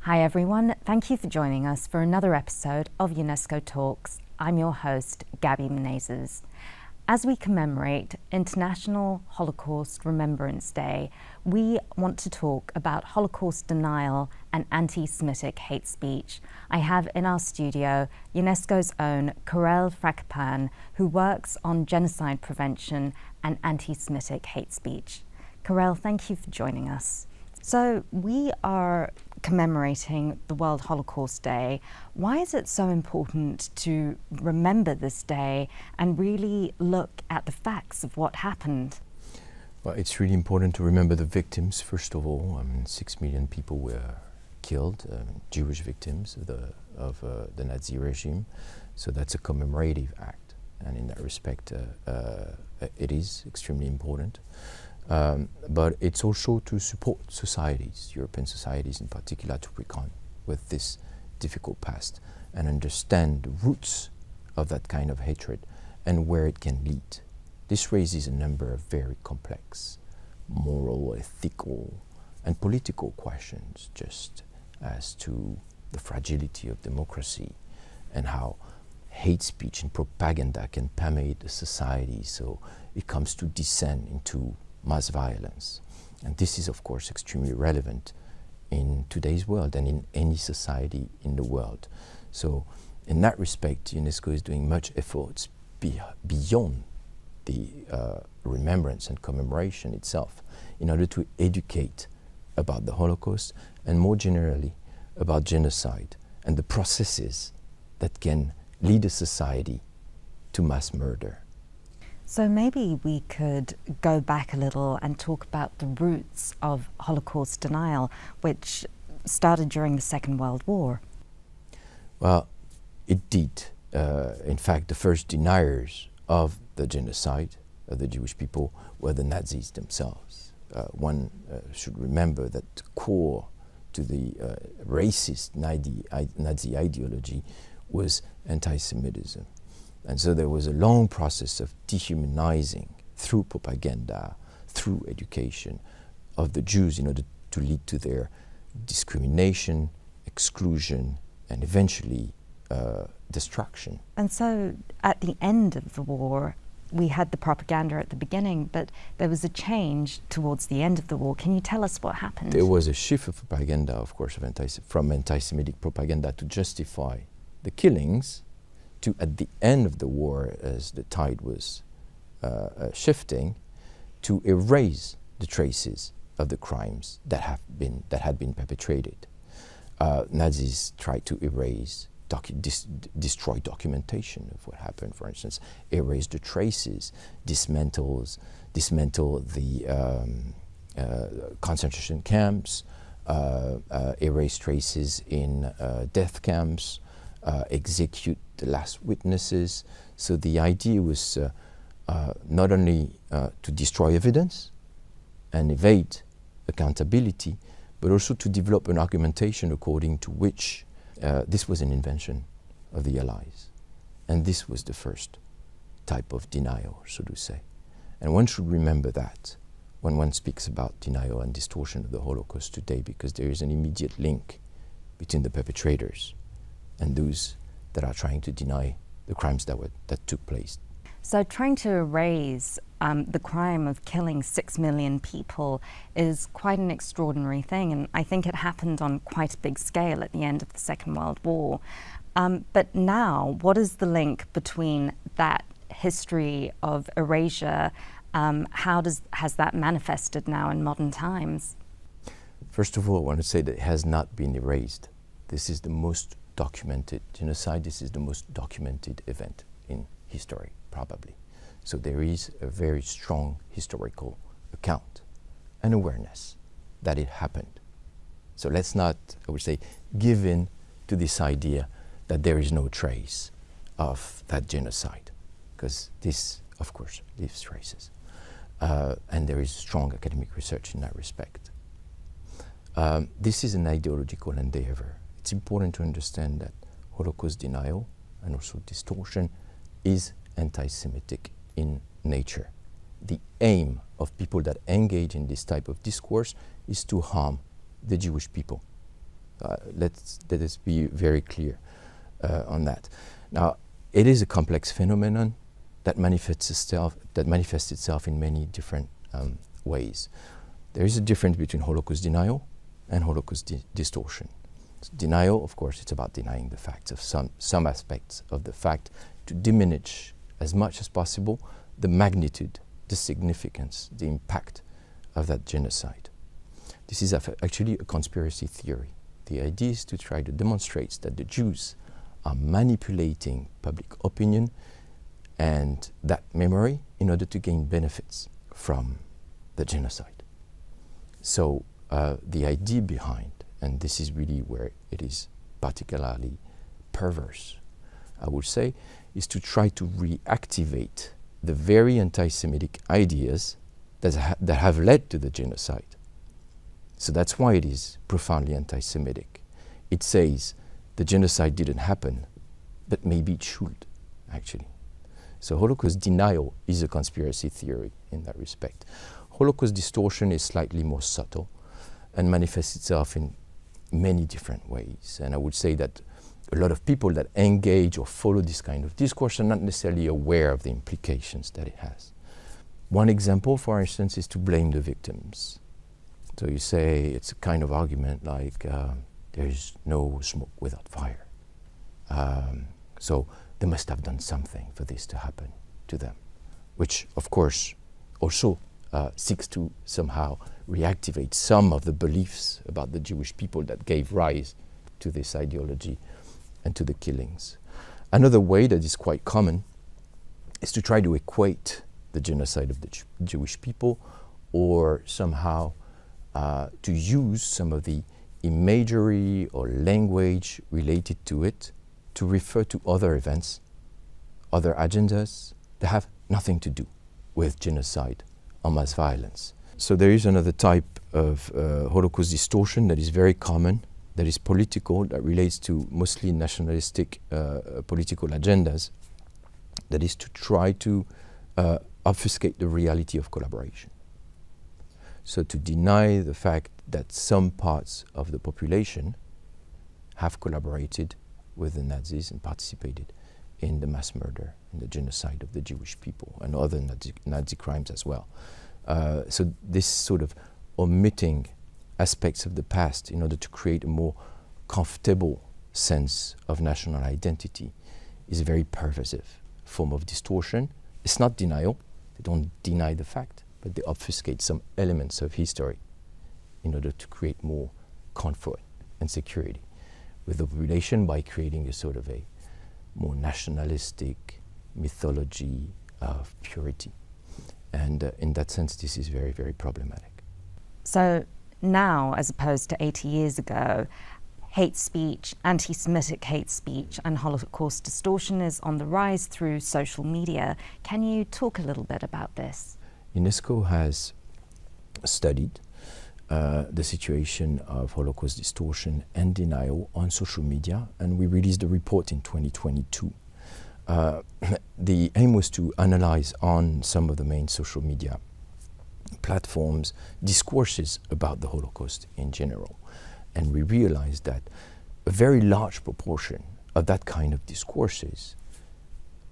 Hi everyone, thank you for joining us for another episode of UNESCO Talks. I'm your host, Gabby Menezes. As we commemorate International Holocaust Remembrance Day, we want to talk about Holocaust denial and anti-Semitic hate speech. I have in our studio UNESCO's own Karel Fracapane, who works on genocide prevention and anti-Semitic hate speech. Karel, thank you for joining us. So we are commemorating the World Holocaust Day. Why is it so important to remember this day and really look at the facts of what happened? Well, it's really important to remember the victims, first of all. 6 million people were killed, Jewish victims of the Nazi regime. So that's a commemorative act. And in that respect, it is extremely important. But it's also to support societies, European societies in particular, to reckon with this difficult past and understand the roots of that kind of hatred and where it can lead. This raises a number of very complex moral, ethical, and political questions, just as to the fragility of democracy and how hate speech and propaganda can permeate the society, so it comes to descend into mass violence. And this is, of course, extremely relevant in today's world and in any society in the world. So in that respect, UNESCO is doing much efforts beyond the remembrance and commemoration itself in order to educate about the Holocaust and more generally about genocide and the processes that can lead a society to mass murder. So maybe we could go back a little and talk about the roots of Holocaust denial, which started during the Second World War. Well, it did. In fact, the first deniers of the genocide of the Jewish people were the Nazis themselves. One should remember that core to the racist Nazi ideology was anti-Semitism. And so there was a long process of dehumanizing through propaganda, through education of the Jews in order to lead to their discrimination, exclusion, and eventually destruction. And so at the end of the war, we had the propaganda at the beginning, but there was a change towards the end of the war. Can you tell us what happened? There was a shift of propaganda, of course, from anti-Semitic propaganda to justify the killings, to at the end of the war, as the tide was shifting, to erase the traces of the crimes that had been perpetrated. Nazis tried to erase, destroy documentation of what happened. For instance, erase the traces, dismantle the concentration camps, erase traces in death camps, execute the last witnesses. So the idea was not only to destroy evidence and evade accountability, but also to develop an argumentation according to which this was an invention of the Allies. And this was the first type of denial, so to say. And one should remember that when one speaks about denial and distortion of the Holocaust today, because there is an immediate link between the perpetrators and those that are trying to deny the crimes that took place. So trying to erase the crime of killing 6 million people is quite an extraordinary thing, and I think it happened on quite a big scale at the end of the Second World War. But now, what is the link between that history of erasure? How has that manifested now in modern times? First of all, I want to say that it has not been erased. This is the most documented genocide. This is the most documented event in history, probably. So there is a very strong historical account and awareness that it happened. So let's not, I would say, give in to this idea that there is no trace of that genocide, because this, of course, leaves traces. And there is strong academic research in that respect. This is an ideological endeavor. It's important to understand that Holocaust denial and also distortion is anti-Semitic in nature. The aim of people that engage in this type of discourse is to harm the Jewish people. Let us be very clear on that. Now, it is a complex phenomenon that manifests itself in many different ways. There is a difference between Holocaust denial and Holocaust distortion. Denial, of course, it's about denying the facts of some aspects of the fact to diminish as much as possible the magnitude, the significance, the impact of that genocide. This is actually a conspiracy theory. The idea is to try to demonstrate that the Jews are manipulating public opinion and that memory in order to gain benefits from the genocide. So the idea behind, and this is really where it is particularly perverse, I would say, is to try to reactivate the very anti-Semitic ideas that have led to the genocide. So that's why it is profoundly anti-Semitic. It says the genocide didn't happen, but maybe it should, actually. So Holocaust denial is a conspiracy theory in that respect. Holocaust distortion is slightly more subtle and manifests itself in many different ways. And I would say that a lot of people that engage or follow this kind of discourse are not necessarily aware of the implications that it has. One example, for instance, is to blame the victims. So you say it's a kind of argument like there is no smoke without fire. So they must have done something for this to happen to them, which of course also seeks to somehow reactivate some of the beliefs about the Jewish people that gave rise to this ideology and to the killings. Another way that is quite common is to try to equate the genocide of the Jewish people, or somehow to use some of the imagery or language related to it to refer to other events, other agendas that have nothing to do with genocide or mass violence. So there is another type of Holocaust distortion that is very common, that is political, that relates to mostly nationalistic political agendas, that is to try to obfuscate the reality of collaboration. So to deny the fact that some parts of the population have collaborated with the Nazis and participated in the mass murder and the genocide of the Jewish people and other Nazi crimes as well. So this sort of omitting aspects of the past in order to create a more comfortable sense of national identity is a very pervasive form of distortion. It's not denial. They don't deny the fact, but they obfuscate some elements of history in order to create more comfort and security with the population by creating a sort of a more nationalistic mythology of purity. And in that sense, this is very, very problematic. So now, as opposed to 80 years ago, hate speech, anti-Semitic hate speech and Holocaust distortion is on the rise through social media. Can you talk a little bit about this? UNESCO has studied the situation of Holocaust distortion and denial on social media, and we released a report in 2022. The aim was to analyze on some of the main social media platforms discourses about the Holocaust in general. And we realized that a very large proportion of that kind of discourses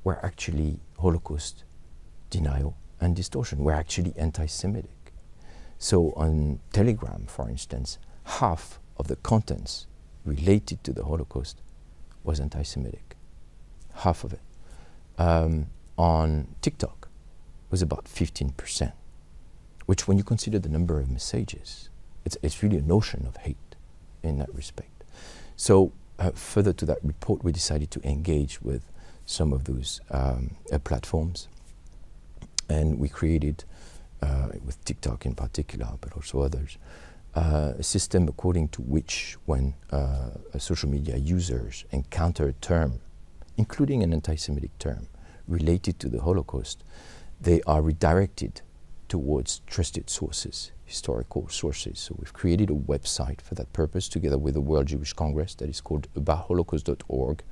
were actually Holocaust denial and distortion, were actually anti-Semitic. So on Telegram, for instance, half of the contents related to the Holocaust was anti-Semitic. Half of it. On TikTok was about 15%, which when you consider the number of messages, it's really a notion of hate in that respect. So further to that report, we decided to engage with some of those platforms, and we created, with TikTok in particular, but also others, a system according to which when social media users encounter a term, including an anti-Semitic term related to the Holocaust, they are redirected towards trusted sources, historical sources. So we've created a website for that purpose together with the World Jewish Congress that is called aboutholocaust.org,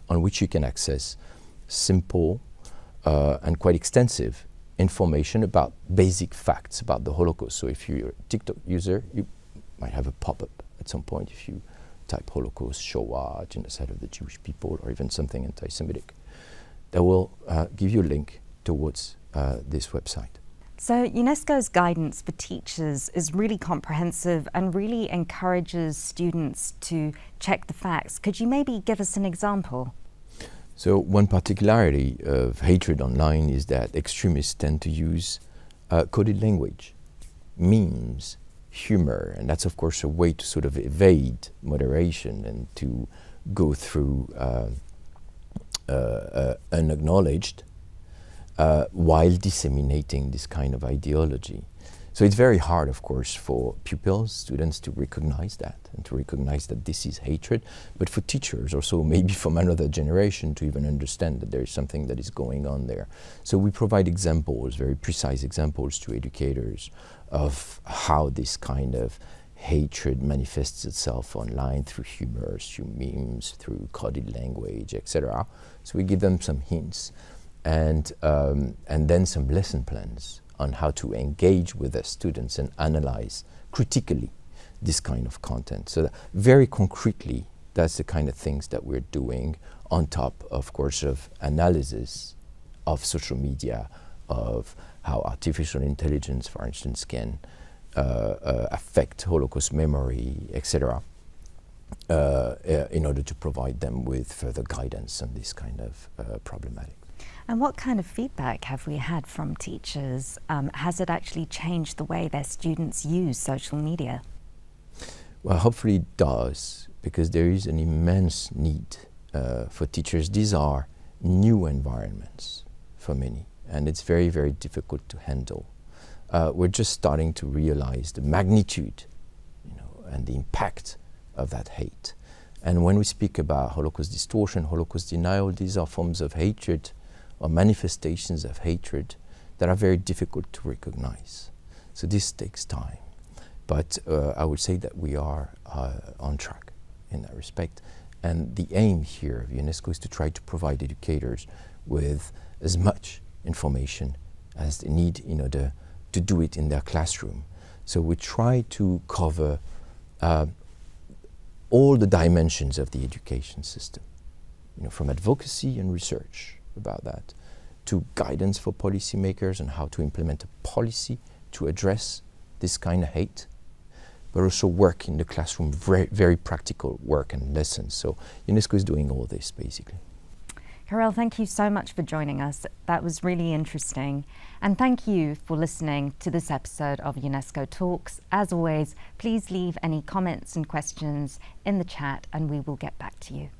on which you can access simple and quite extensive information about basic facts about the Holocaust. So if you're a TikTok user, you might have a pop-up at some point if you type Holocaust, Shoah, genocide of the Jewish people, or even something anti-Semitic, that will give you a link towards this website. So UNESCO's guidance for teachers is really comprehensive and really encourages students to check the facts. Could you maybe give us an example? So one particularity of hatred online is that extremists tend to use coded language, memes, humor, and that's of course a way to sort of evade moderation and to go through unacknowledged while disseminating this kind of ideology. So it's very hard, of course, for pupils, students to recognize that and to recognize that this is hatred, but for teachers also maybe from another generation to even understand that there is something that is going on there. So we provide examples, very precise examples to educators of how this kind of hatred manifests itself online through humor, through memes, through coded language, etc. So we give them some hints and then some lesson plans on how to engage with their students and analyze critically this kind of content. So that very concretely, that's the kind of things that we're doing on top, of course, of analysis of social media, of how artificial intelligence, for instance, can affect Holocaust memory, etc., in order to provide them with further guidance on this kind of problematic. And what kind of feedback have we had from teachers? Has it actually changed the way their students use social media? Well, hopefully it does, because there is an immense need for teachers. These are new environments for many, and it's very, very difficult to handle. We're just starting to realize the magnitude, and the impact of that hate. And when we speak about Holocaust distortion, Holocaust denial, these are forms of hatred or manifestations of hatred that are very difficult to recognize. So this takes time. But I would say that we are on track in that respect. And the aim here of UNESCO is to try to provide educators with as much information as they need in order to do it in their classroom. So we try to cover all the dimensions of the education system, from advocacy and research about that, to guidance for policymakers on how to implement a policy to address this kind of hate, but also work in the classroom, very, very practical work and lessons. So UNESCO is doing all this, basically. Karel, thank you so much for joining us. That was really interesting. And thank you for listening to this episode of UNESCO Talks. As always, please leave any comments and questions in the chat and we will get back to you.